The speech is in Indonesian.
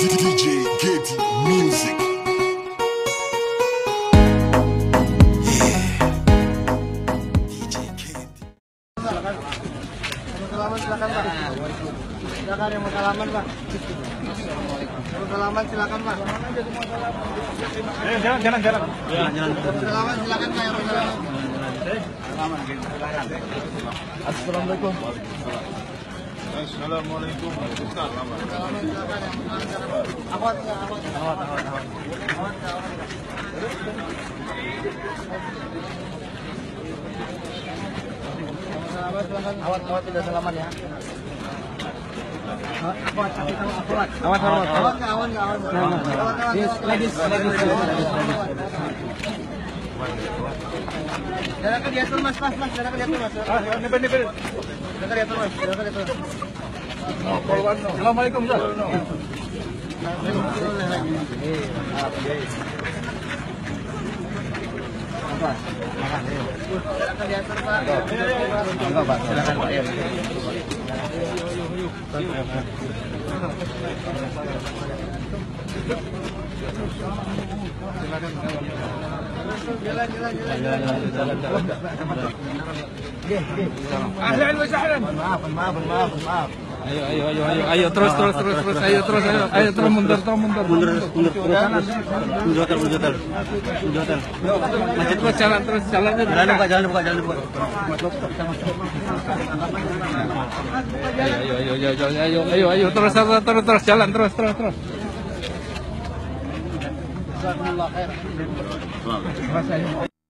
DJ Getty Music. DJ Getty. Salaman silakan Pak. Silakan yang mau salaman Pak. Mau salaman silakan Pak. Jalan. Salaman silakan Pak yang mau salaman. Assalamualaikum. Assalamualaikum. Salaman silakan yang mau salaman. Awat. Awat tidak salaman ya. Awan. Ladies. Silakan diatur Mas. Silakan diatur Mas. Silakan diatur Mas. Assalamualaikum. Silakan diatur Pak. Enggak, Pak. Silakan Pak. Jalan. Ahlan wa sahlan. Maaf. Ayo terus. Ayo terus mundur. Mundur. Masih terus jalan. Jalan buka. Ayo terus jalan terus. Jazakumullah khair.